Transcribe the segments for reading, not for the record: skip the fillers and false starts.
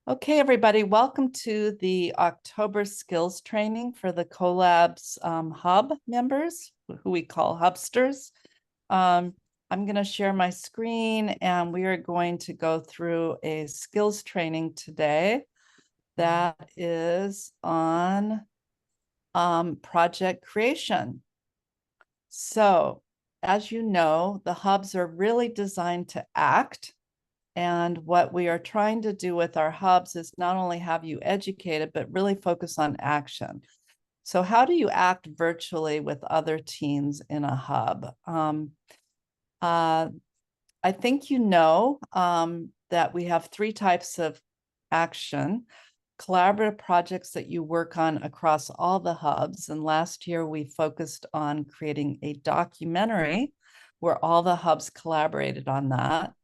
Okay, everybody, welcome to the October skills training for the Collabs Hub members, who we call Hubsters. I'm going to share my screen and we are going to go through a skills training today that is on project creation. So, as you know, the hubs are really designed to act. And what we are trying to do with our hubs is not only have you educated, but really focus on action. So how do you act virtually with other teams in a hub? I think you know that we have three types of action. Collaborative projects that you work on across all the hubs. And last year we focused on creating a documentary where all the hubs collaborated on that.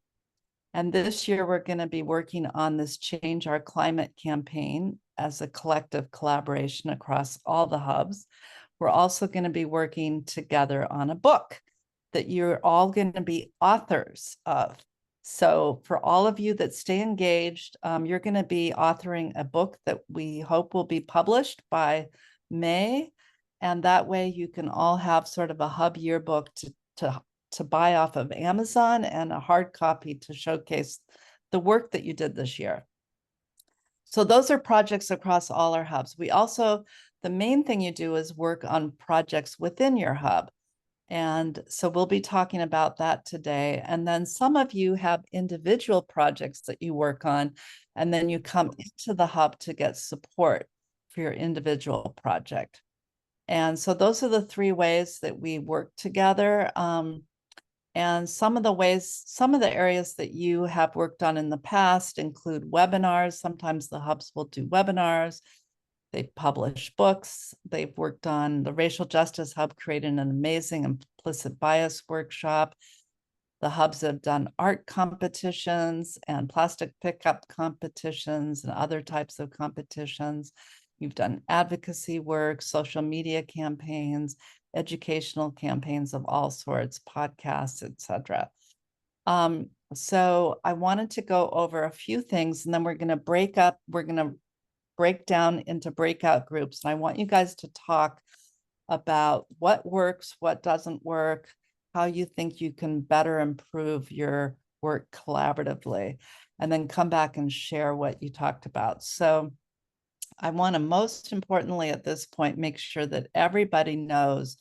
And this year, we're going to be working on this Change Our Climate campaign as a collective collaboration across all the hubs. We're also going to be working together on a book that you're all going to be authors of. So for all of you that stay engaged, you're going to be authoring a book that we hope will be published by May. And that way you can all have sort of a hub yearbook to buy off of Amazon and a hard copy to showcase the work that you did this year. So those are projects across all our hubs. We also, the main thing you do is work on projects within your hub. And so we'll be talking about that today. And then some of you have individual projects that you work on, and then you come into the hub to get support for your individual project. And so those are the three ways that we work together. And some of the areas that you have worked on in the past include webinars. Sometimes the hubs will do webinars. They publish books. They've worked on the Racial Justice Hub, created an amazing implicit bias workshop. The hubs have done art competitions and plastic pickup competitions and other types of competitions. You've done advocacy work, social media campaigns, educational campaigns of all sorts, podcasts, etc. So I wanted to go over a few things, and then we're going to break up. We're going to break down into breakout groups. And I want you guys to talk about what works, what doesn't work, how you think you can better improve your work collaboratively, and then come back and share what you talked about. So I want to most importantly at this point, make sure that everybody knows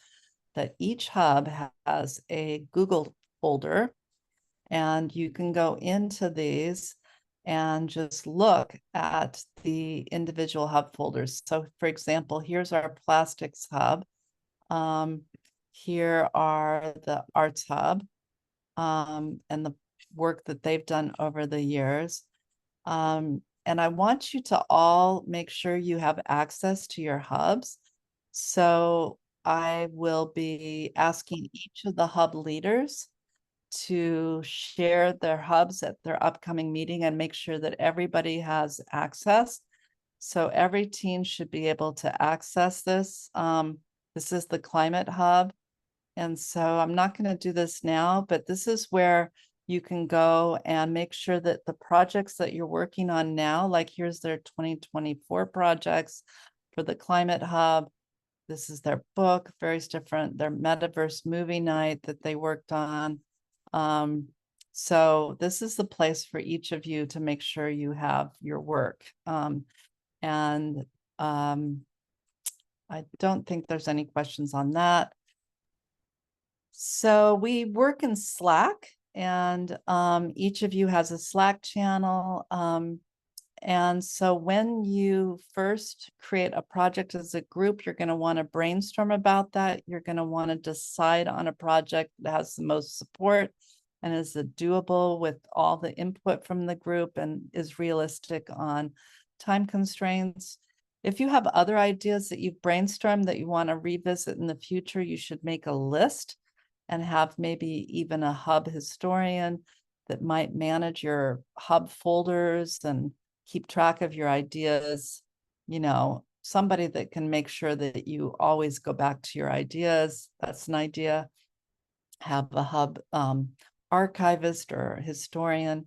that each hub has a Google folder, and you can go into these and just look at the individual hub folders. So for example, here's our plastics hub. Here are the arts hub and the work that they've done over the years. And I want you to all make sure you have access to your hubs. So I will be asking each of the hub leaders to share their hubs at their upcoming meeting and make sure that everybody has access. So every team should be able to access this. This is the Climate Hub. And so I'm not going to do this now, but this is where you can go and make sure that the projects that you're working on now, like here's their 2024 projects for the Climate Hub. This is their book, various different, their metaverse movie night that they worked on. So this is the place for each of you to make sure you have your work. I don't think there's any questions on that. So we work in Slack, and each of you has a Slack channel. And so when you first create a project as a group, you're going to want to brainstorm about that. You're going to want to decide on a project that has the most support and is doable with all the input from the group and is realistic on time constraints. If you have other ideas that you've brainstormed that you want to revisit in the future, you should make a list and have maybe even a hub historian that might manage your hub folders and keep track of your ideas, you know, somebody that can make sure that you always go back to your ideas. That's an idea. Have a hub archivist or historian.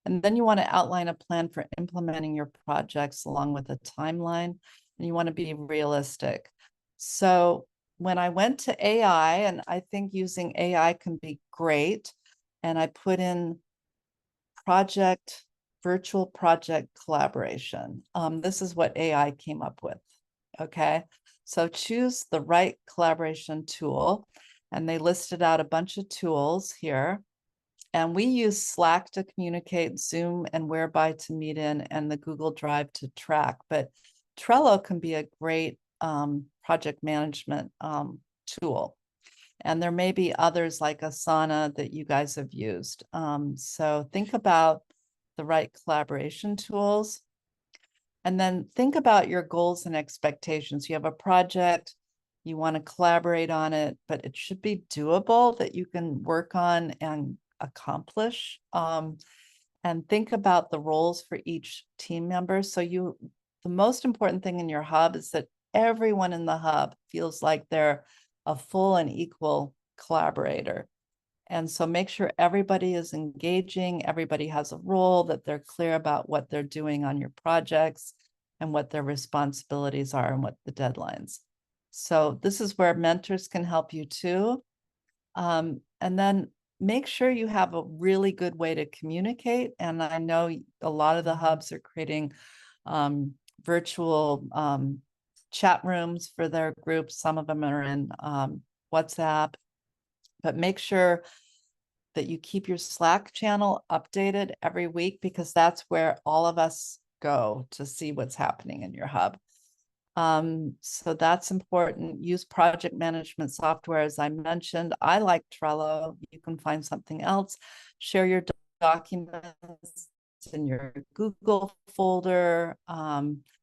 And then you want to outline a plan for implementing your projects along with a timeline, and you want to be realistic. So when I went to AI, and I think using AI can be great, and I put in virtual project collaboration. This is what AI came up with. Okay. So choose the right collaboration tool. And they listed out a bunch of tools here. And we use Slack to communicate, Zoom and Whereby to meet in, and the Google Drive to track. But Trello can be a great project management tool. And there may be others like Asana that you guys have used. So think about the right collaboration tools. And then think about your goals and expectations. You have a project, you want to collaborate on it, but it should be doable that you can work on and accomplish. And think about the roles for each team member. So the most important thing in your hub is that everyone in the hub feels like they're a full and equal collaborator. And so make sure everybody is engaging, everybody has a role, that they're clear about what they're doing on your projects and what their responsibilities are and what the deadlines. So this is where mentors can help you too. And then make sure you have a really good way to communicate. And I know a lot of the hubs are creating virtual chat rooms for their groups. Some of them are in WhatsApp, but make sure that you keep your Slack channel updated every week, because that's where all of us go to see what's happening in your hub. So that's important. Use project management software, as I mentioned. I like Trello. You can find something else. Share your documents in your Google folder.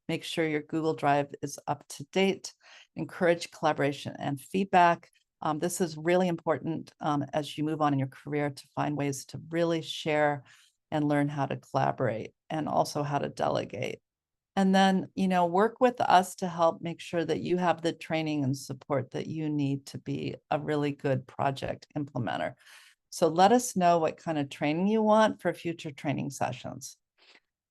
Make sure your Google Drive is up to date. Encourage collaboration and feedback. This is really important as you move on in your career, to find ways to really share and learn how to collaborate, and also how to delegate. And then, work with us to help make sure that you have the training and support that you need to be a really good project implementer. So let us know what kind of training you want for future training sessions.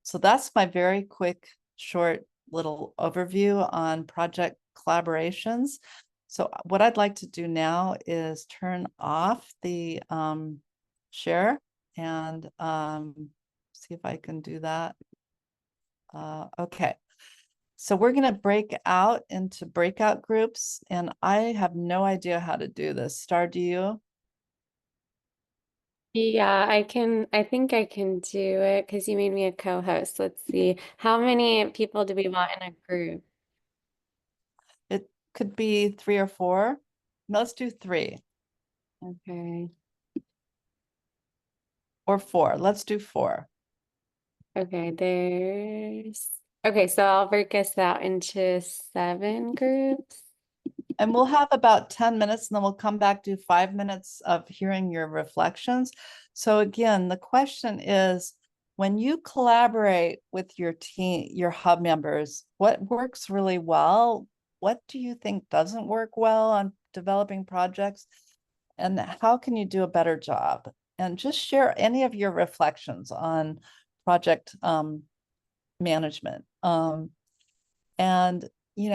So that's my very quick, short little overview on project collaborations. So what I'd like to do now is turn off the share and see if I can do that. Okay. So we're going to break out into breakout groups, and I have no idea how to do this. Star, do you? Yeah, I think I can do it because you made me a co-host. Let's see. How many people do we want in a group? It could be 3 or 4. Let's do 3 Okay. or 4. Let's do 4. Okay, okay, so I'll break us out into 7 groups. And we'll have about 10 minutes, and then we'll come back, do 5 minutes of hearing your reflections. So again, the question is, when you collaborate with your team, your hub members, what works really well? What do you think doesn't work well on developing projects? And how can you do a better job? And just share any of your reflections on project management. And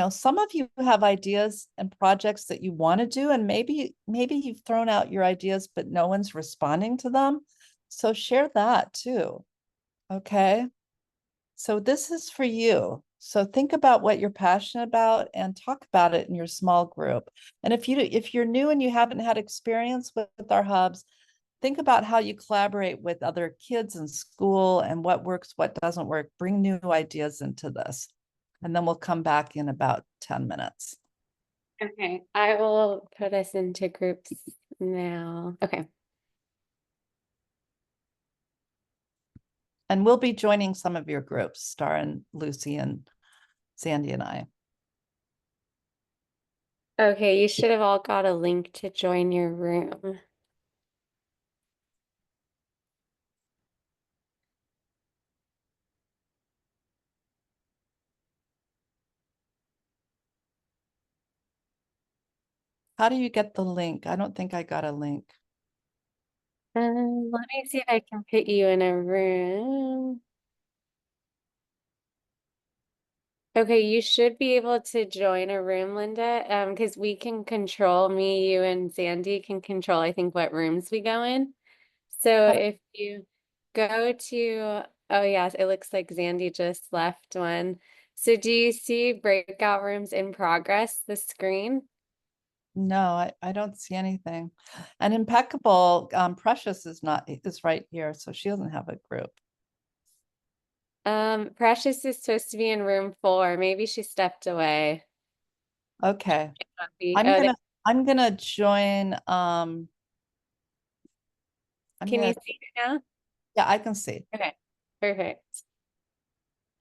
some of you have ideas and projects that you want to do, and maybe you've thrown out your ideas, but no one's responding to them. So share that too. Okay. So this is for you. So think about what you're passionate about and talk about it in your small group. And if you're new and you haven't had experience with our hubs, think about how you collaborate with other kids in school and what works, what doesn't work. Bring new ideas into this. And then we'll come back in about 10 minutes. Okay, I will put us into groups now. Okay. And we'll be joining some of your groups, Star and Lucy and Sandy and I. Okay, you should have all got a link to join your room. How do you get the link? I don't think I got a link. Let me see if I can put you in a room. Okay, you should be able to join a room, Linda, because we can control, me, you, and Sandy can control, I think, what rooms we go in. So if you go to, oh yes, it looks like Sandy just left one. So do you see breakout rooms in progress, the screen? No, I don't see anything. And Impeccable, Precious is right here, so she doesn't have a group. Precious is supposed to be in room 4. Maybe she stepped away. Okay. Might be- I'm Oh, there, gonna I'm gonna join I'm can you gonna see it now? yeah, I can see. Okay, perfect.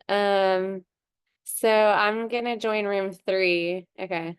Um, so I'm gonna join room 3. Okay.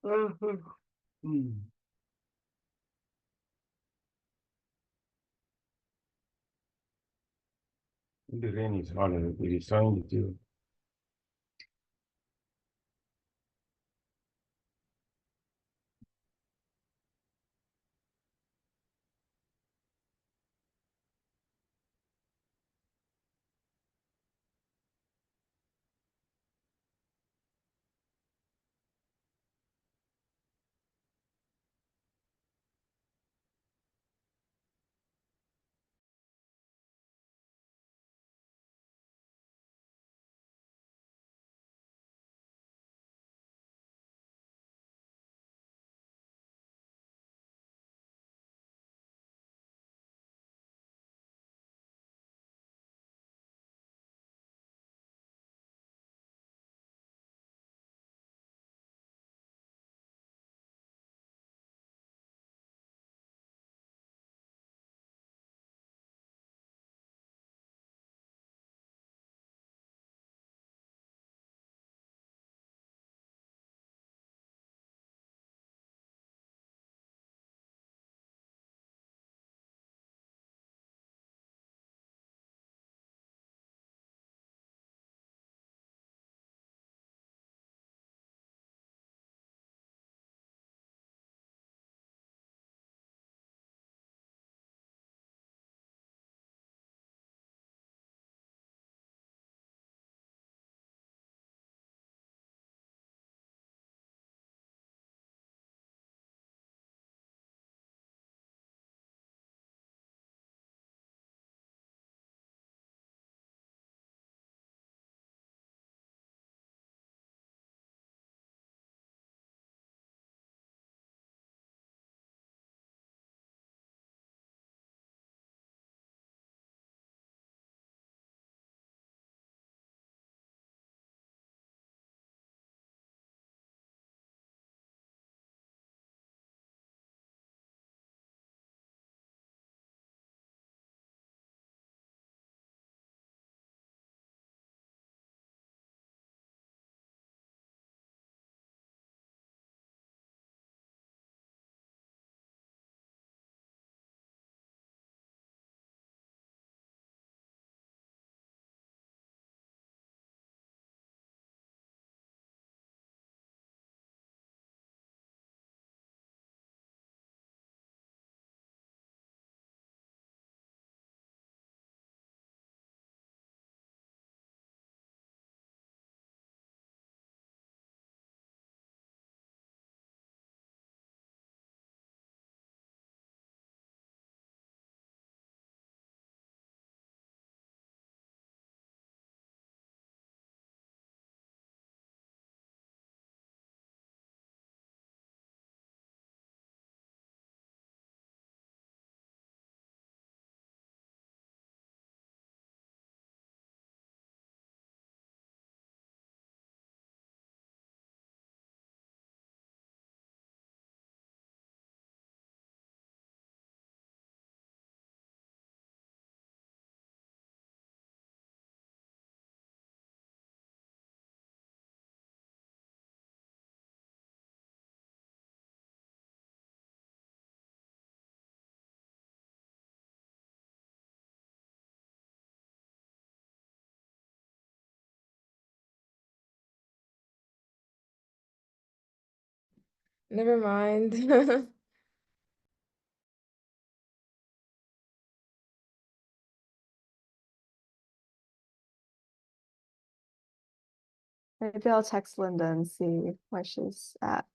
Hmm. The rain is hard and it is trying to. Never mind. Maybe I'll text Linda and see where she's at.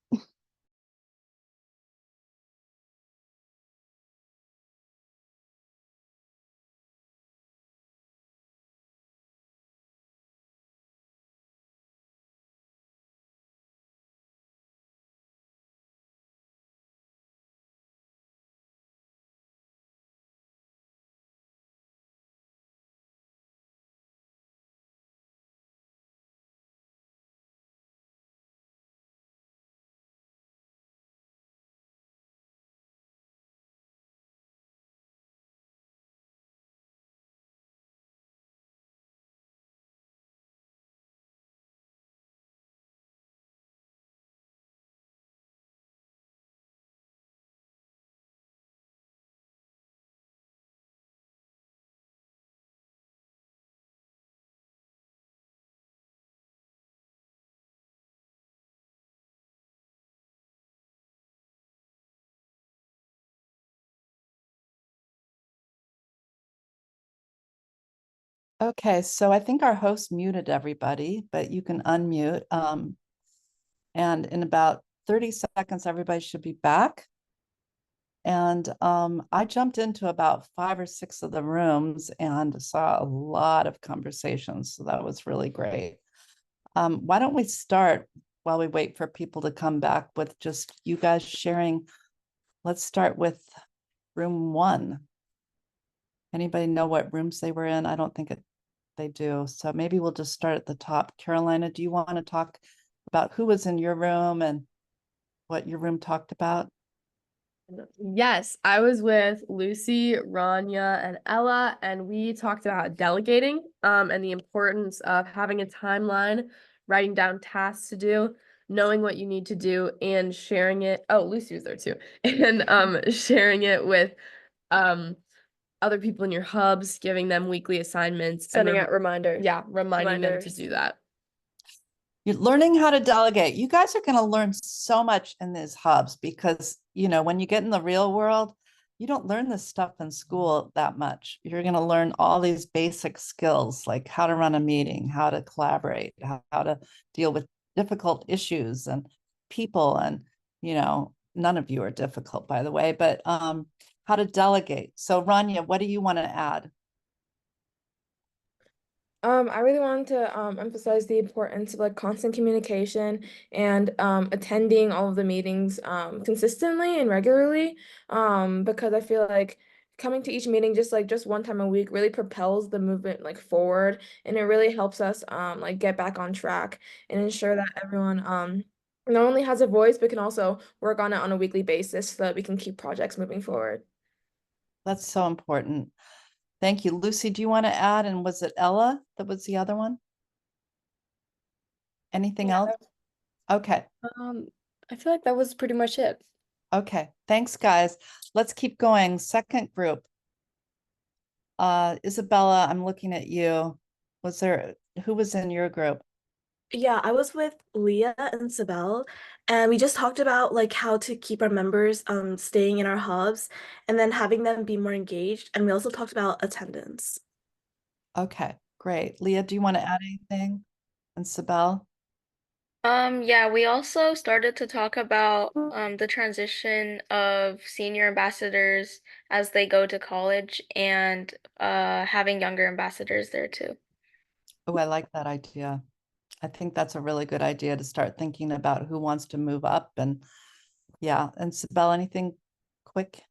Okay, so I think our host muted everybody, but you can unmute. And in about 30 seconds, everybody should be back. And I jumped into about 5 or 6 of the rooms and saw a lot of conversations. So that was really great. Why don't we start while we wait for people to come back with just you guys sharing? Let's start with room 1. Anybody know what rooms they were in? I don't think they do. So maybe we'll just start at the top. Carolina, do you want to talk about who was in your room and what your room talked about? Yes, I was with Lucy, Rania, and Ella, and we talked about delegating, and the importance of having a timeline, writing down tasks to do, knowing what you need to do, and sharing it. Oh, Lucy was there too, and sharing it with other people in your hubs, giving them weekly assignments, and Sending out reminders. yeah, reminding them to reminders. do that. You're learning how to delegate. You guys are going to learn so much in these hubs because, when you get in the real world, you don't learn this stuff in school that much. You're going to learn all these basic skills like how to run a meeting, how to collaborate, how to deal with difficult issues and people. And, none of you are difficult, by the way, but how to delegate. So, Rania, what do you want to add? I really wanted to emphasize the importance of like constant communication and attending all of the meetings consistently and regularly because I feel like coming to each meeting just one time a week really propels the movement like forward, and it really helps us like get back on track and ensure that everyone not only has a voice but can also work on it on a weekly basis so that we can keep projects moving forward. That's so important. Thank you. Lucy, do you want to add? And was it Ella that was the other one? Anything else? Okay. I feel like that was pretty much it. Okay. Thanks, guys. Let's keep going. Second group. Isabella, I'm looking at you. Who was in your group? Yeah, I was with Leah and Sibel, and we just talked about like how to keep our members staying in our hubs and then having them be more engaged. And we also talked about attendance. Okay, great. Leah, do you want to add anything? And Sibel? Yeah, we also started to talk about the transition of senior ambassadors as they go to college and having younger ambassadors there too. Oh, I like that idea. I think that's a really good idea to start thinking about who wants to move up and yeah. And Sibel, anything quick?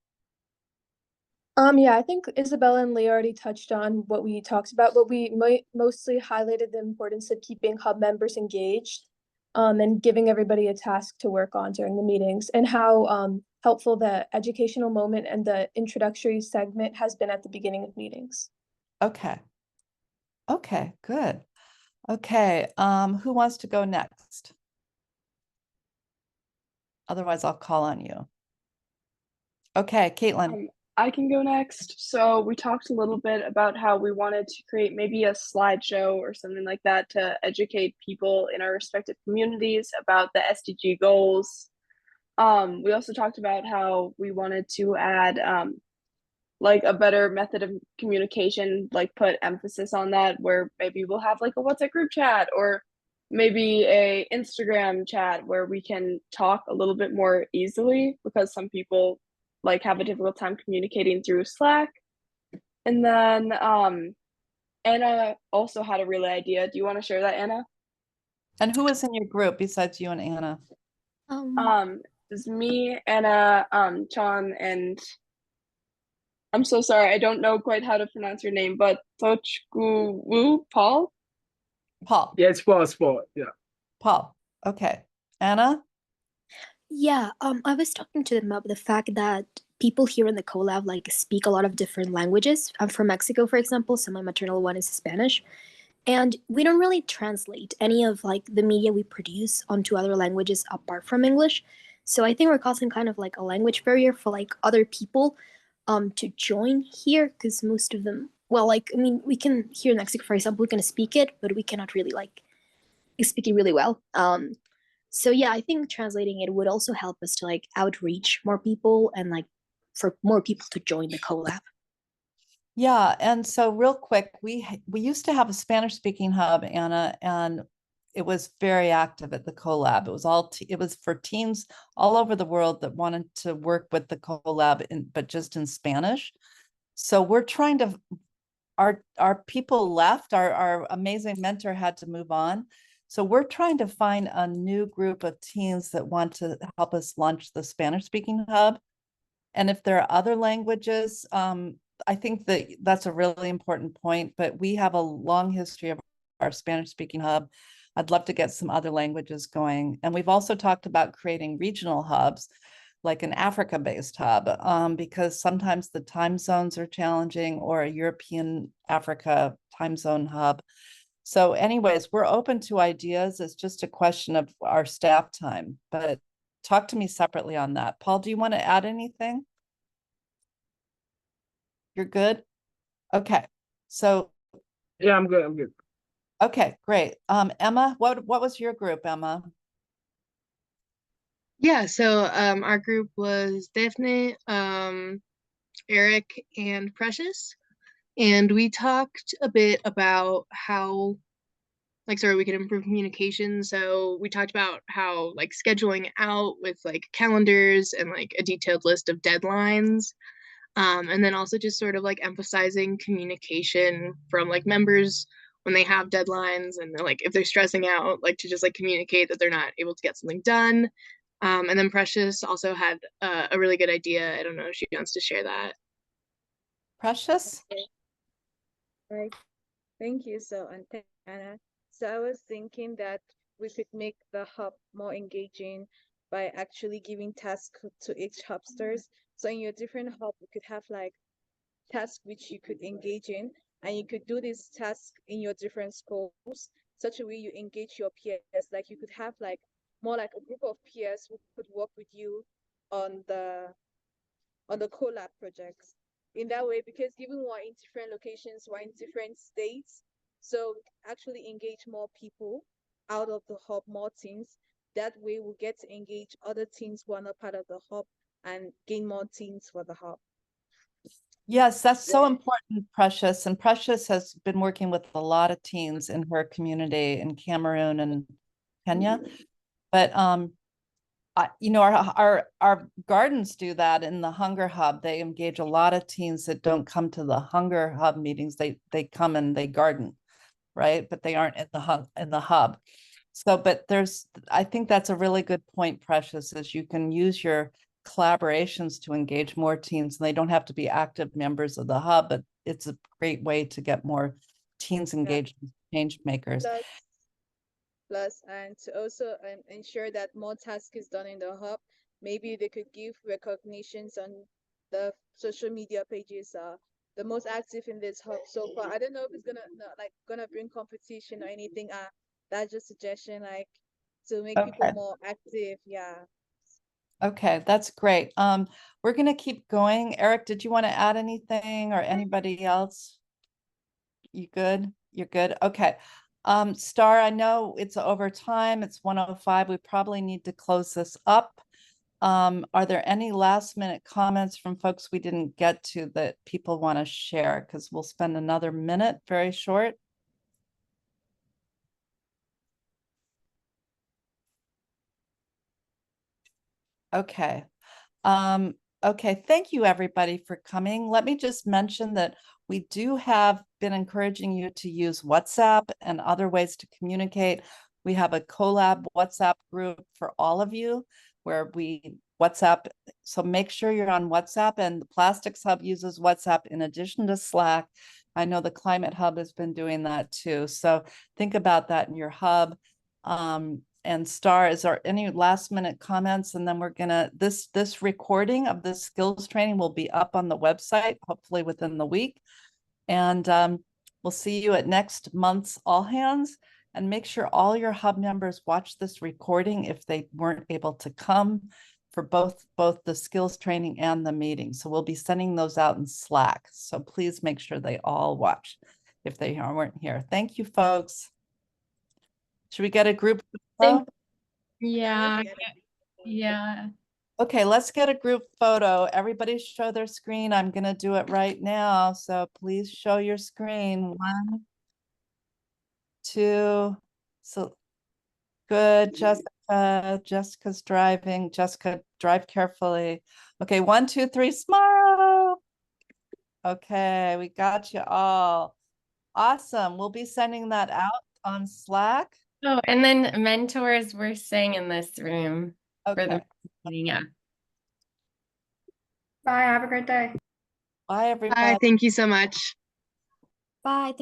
Yeah, I think Isabella and Lee already touched on what we talked about, but we mostly highlighted the importance of keeping hub members engaged, and giving everybody a task to work on during the meetings, and how helpful the educational moment and the introductory segment has been at the beginning of meetings. Okay. Okay, good. Okay, who wants to go next? Otherwise, I'll call on you. Okay, Caitlin. I can go next. So we talked a little bit about how we wanted to create maybe a slideshow or something like that to educate people in our respective communities about the SDG goals. We also talked about how we wanted to add like a better method of communication, like put emphasis on that, where maybe we'll have like a WhatsApp group chat or maybe a Instagram chat where we can talk a little bit more easily because some people like have a difficult time communicating through Slack. And then Anna also had a really idea. Do you want to share that, Anna? And who was in your group besides you and Anna? It's me, Anna, Chan, and I'm so sorry, I don't know quite how to pronounce your name, but Tochgu Wu, Paul? Paul. Yeah, it's sport. Yeah. Paul. Okay. Anna? Yeah, I was talking to them about the fact that people here in the collab like speak a lot of different languages. I'm from Mexico, for example, so my maternal one is Spanish. And we don't really translate any of like the media we produce onto other languages apart from English. So I think we're causing kind of like a language barrier for like other people to join here because most of them, well, like I mean, we can here in Mexico, for example, we can speak it, but we cannot really like speak it really well. So yeah, I think translating it would also help us to like outreach more people and like for more people to join the collab. Yeah, and so real quick, we used to have a Spanish speaking hub, Anna, and it was very active at the collab. It was it was for teams all over the world that wanted to work with the collab but just in Spanish. So we're trying to our people left, our amazing mentor had to move on. So we're trying to find a new group of teams that want to help us launch the Spanish speaking hub. And if there are other languages, I think that that's a really important point, but we have a long history of our Spanish speaking hub. I'd love to get some other languages going. And we've also talked about creating regional hubs, like an Africa-based hub, because sometimes the time zones are challenging, or a European Africa time zone hub. So anyways, we're open to ideas. It's just a question of our staff time, but talk to me separately on that. Paul, do you want to add anything? You're good? Okay. So Yeah, I'm good. okay, great. Emma, what was your group, Emma? Yeah, so our group was Daphne, Eric, and Precious. And we talked a bit about how we could improve communication. So we talked about how like scheduling out with like calendars and like a detailed list of deadlines. And then also just sort of like emphasizing communication from like members when they have deadlines and like if they're stressing out, like to just like communicate that they're not able to get something done. And then Precious also had a really good idea. I don't know if she wants to share that. Precious? Right. Thank you. So, and thank Anna. So I was thinking that we could make the hub more engaging by actually giving tasks to each hubsters. So in your different hub, you could have like tasks which you could engage in, and you could do this task in your different schools, such a way you engage your peers. Like you could have like more like a group of peers who could work with you on the collab projects. In that way, because given we're in different locations, we're in different states, so actually engage more people out of the hub, more teams. That way we'll get to engage other teams who are not part of the hub and gain more teams for the hub. Yes, that's so important, Precious. And Precious has been working with a lot of teams in her community in Cameroon and Kenya. But you know, our gardens do that in the Hunger Hub. They engage a lot of teens that don't come to the Hunger Hub meetings. They come and they garden, right? But they aren't in the hub. So, but I think that's a really good point, Precious, is you can use your collaborations to engage more teens, and they don't have to be active members of the hub, but it's a great way to get more teens engaged, change makers. Plus, and to also ensure that more task is done in the hub, maybe they could give recognitions on the social media pages the most active in this hub so far. I don't know if it's gonna bring competition or anything. That's just suggestion, like to make people more active. Yeah. Okay, that's great. We're gonna keep going. Eric, did you want to add anything, or anybody else? You good? You're good? Okay. Star, I know it's over time. It's 1:05. We probably need to close this up. Are there any last minute comments from folks we didn't get to that people want to share? Because we'll spend another minute, very short. Okay. Okay, thank you everybody for coming. Let me just mention that we do have been encouraging you to use WhatsApp and other ways to communicate. We have a collab WhatsApp group for all of you where we WhatsApp. So make sure you're on WhatsApp, and the Plastics Hub uses WhatsApp in addition to Slack. I know the Climate Hub has been doing that too. So think about that in your hub. And Star, is there any last minute comments? And then we're gonna, this recording of this skills training will be up on the website, hopefully within the week. And we'll see you at next month's All Hands. And make sure all your hub members watch this recording if they weren't able to come for both the skills training and the meeting. So we'll be sending those out in Slack. So please make sure they all watch if they weren't here. Thank you, folks. Should we get a group photo? Yeah. Yeah. Okay, let's get a group photo. Everybody show their screen. I'm gonna do it right now. So please show your screen. 1, 2. So good, Jessica. Jessica's driving. Jessica, drive carefully. Okay, 1, 2, 3, smile. Okay, we got you all. Awesome. We'll be sending that out on Slack. Oh, and then mentors were staying in this room for Okay. the meeting. Yeah. Bye, have a great day. Bye, everybody. Thank you so much. Bye.